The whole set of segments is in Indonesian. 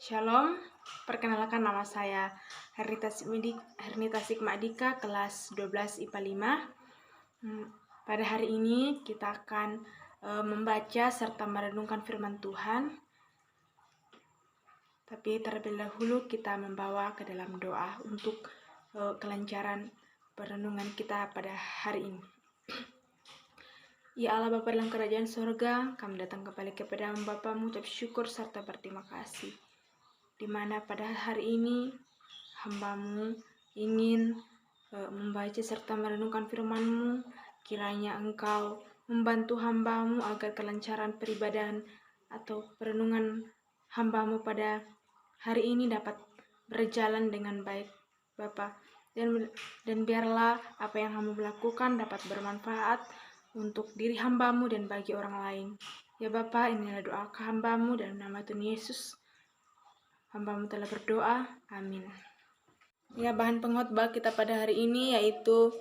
Shalom, perkenalkan nama saya Hernita Sikmadika, kelas 12 IPA 5. Pada hari ini kita akan membaca serta merenungkan firman Tuhan. Tapi terlebih dahulu kita membawa ke dalam doa untuk kelancaran perenungan kita pada hari ini. Ya Allah Bapa dalam kerajaan sorga, kami datang kembali kepada-Mu Bapa, mengucap syukur serta berterima kasih. Di mana pada hari ini hamba-Mu ingin membaca serta merenungkan firman-Mu. Kiranya Engkau membantu hamba-Mu agar kelancaran peribadahan atau perenungan hamba-Mu pada hari ini dapat berjalan dengan baik, Bapa. Dan biarlah apa yang hamba lakukan dapat bermanfaat untuk diri hamba-Mu dan bagi orang lain. Ya Bapa, inilah doa hamba-Mu dalam nama Tuhan Yesus. Hamba-Mu telah berdoa, amin. Ya, bahan pengkhotbah kita pada hari ini yaitu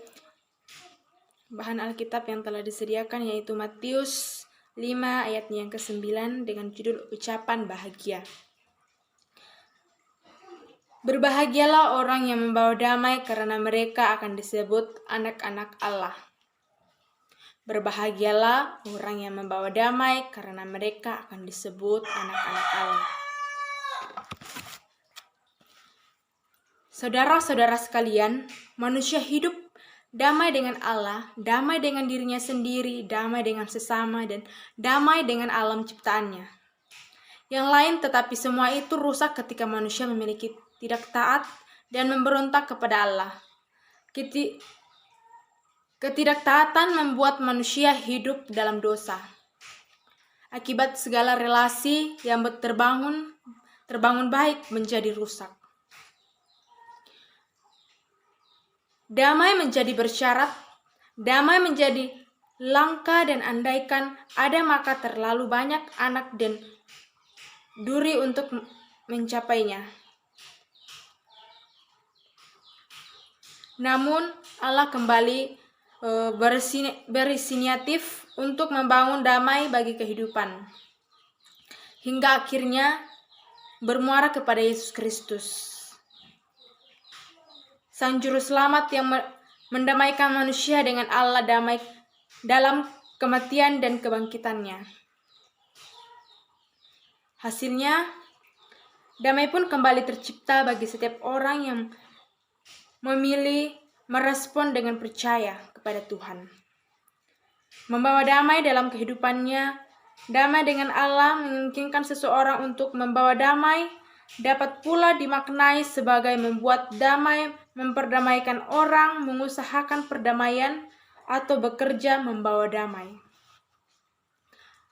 bahan Alkitab yang telah disediakan, yaitu Matius 5 ayatnya yang ke-9 dengan judul ucapan bahagia. Berbahagialah orang yang membawa damai, karena mereka akan disebut anak-anak Allah. Berbahagialah orang yang membawa damai, karena mereka akan disebut anak-anak Allah. Saudara-saudara sekalian, manusia hidup damai dengan Allah, damai dengan dirinya sendiri, damai dengan sesama, dan damai dengan alam ciptaannya. Yang lain, tetapi semua itu rusak ketika manusia memiliki tidak taat dan memberontak kepada Allah. Ketidaktaatan membuat manusia hidup dalam dosa. Akibat segala relasi yang terbangun baik menjadi rusak. Damai menjadi bersyarat, damai menjadi langka, dan andaikan ada maka terlalu banyak anak dan duri untuk mencapainya. Namun Allah kembali berinisiatif untuk membangun damai bagi kehidupan, hingga akhirnya bermuara kepada Yesus Kristus, Sang Juru Selamat yang mendamaikan manusia dengan Allah damai dalam kematian dan kebangkitannya. Hasilnya, damai pun kembali tercipta bagi setiap orang yang memilih merespon dengan percaya kepada Tuhan. Membawa damai dalam kehidupannya, damai dengan Allah memungkinkan seseorang untuk membawa damai, dapat pula dimaknai sebagai membuat damai, memperdamaikan orang, mengusahakan perdamaian, atau bekerja membawa damai.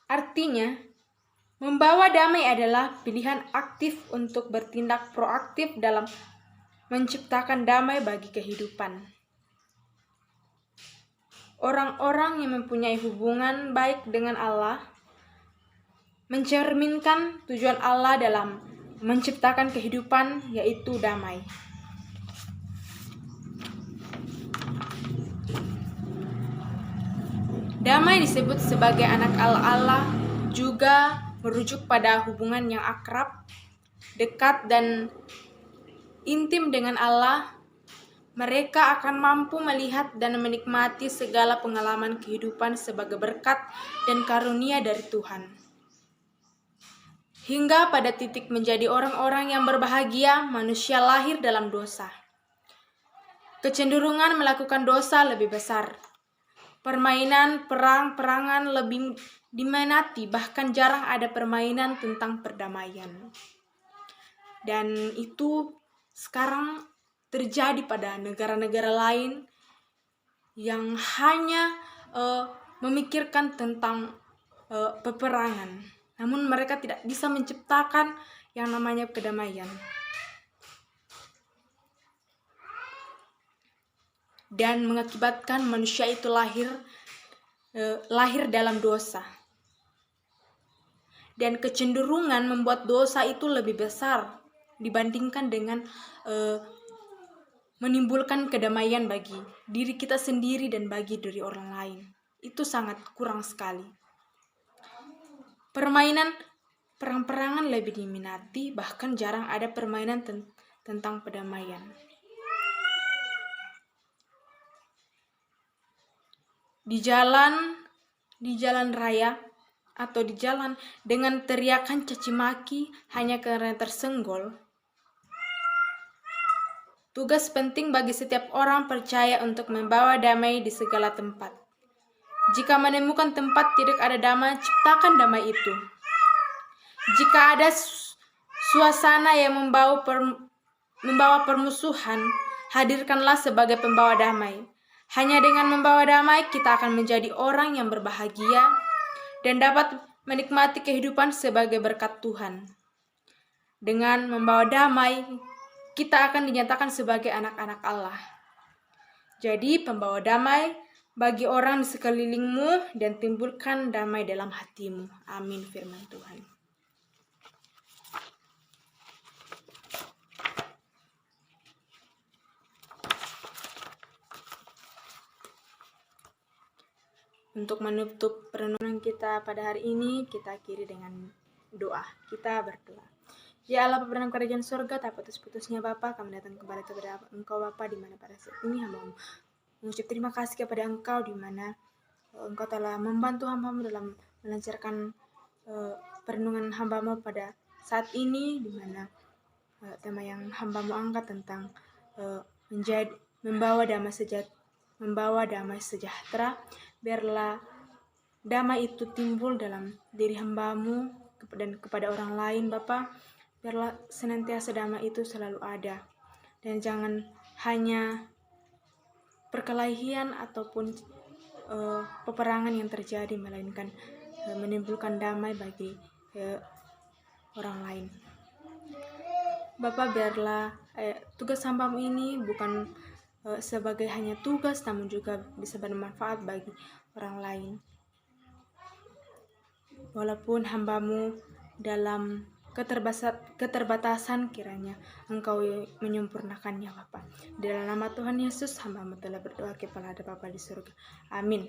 Artinya, membawa damai adalah pilihan aktif untuk bertindak proaktif dalam menciptakan damai bagi kehidupan. Orang-orang yang mempunyai hubungan baik dengan Allah mencerminkan tujuan Allah dalam menciptakan kehidupan, yaitu damai. Damai disebut sebagai anak Allah juga merujuk pada hubungan yang akrab, dekat, dan intim dengan Allah. Mereka akan mampu melihat dan menikmati segala pengalaman kehidupan sebagai berkat dan karunia dari Tuhan. Hingga pada titik menjadi orang-orang yang berbahagia, manusia lahir dalam dosa. Kecenderungan melakukan dosa lebih besar. Permainan perang-perangan lebih diminati, bahkan jarang ada permainan tentang perdamaian. Dan itu sekarang terjadi pada negara-negara lain yang hanya memikirkan tentang peperangan. Namun mereka tidak bisa menciptakan yang namanya kedamaian. Dan mengakibatkan manusia itu lahir dalam dosa. Dan kecenderungan membuat dosa itu lebih besar dibandingkan dengan menimbulkan kedamaian bagi diri kita sendiri dan bagi diri orang lain. Itu sangat kurang sekali. Permainan perang-perangan lebih diminati, bahkan jarang ada permainan tentang perdamaian. Di jalan raya atau di jalan dengan teriakan caci maki hanya karena tersenggol. Tugas penting bagi setiap orang percaya untuk membawa damai di segala tempat. Jika menemukan tempat tidak ada damai, ciptakan damai itu. Jika ada suasana yang membawa permusuhan, hadirkanlah sebagai pembawa damai. Hanya dengan membawa damai, kita akan menjadi orang yang berbahagia dan dapat menikmati kehidupan sebagai berkat Tuhan. Dengan membawa damai, kita akan dinyatakan sebagai anak-anak Allah. Jadi, pembawa damai bagi orang di sekelilingmu dan timbulkan damai dalam hatimu. Amin, firman Tuhan. Untuk menutup perenungan kita pada hari ini, kita akhiri dengan doa. Kita berdoa. Ya Allah, Bapa dalam kerajaan surga, tak putus-putusnya Bapa, kami datang kembali kepada Engkau Bapa, di mana pada saat ini hamba mengucap terima kasih kepada Engkau, di mana Engkau telah membantu hamba-Mu dalam melancarkan perenungan hamba-Mu pada saat ini, di mana tema yang hamba-Mu angkat tentang membawa damai sejahtera. Biarlah damai itu timbul dalam diri hamba-Mu dan kepada orang lain Bapa. Biarlah senantiasa damai itu selalu ada. Dan jangan hanya perkelahian ataupun peperangan yang terjadi, melainkan menimbulkan damai bagi orang lain. Bapa, biarlah tugas hamba-Mu ini bukan sebagai hanya tugas, namun juga bisa bermanfaat bagi orang lain. Walaupun hamba-Mu dalam keterbatasan, kiranya Engkau menyempurnakannya Bapa. Dalam nama Tuhan Yesus, hamba-Mu telah berdoa kepada Bapa di surga. Amin.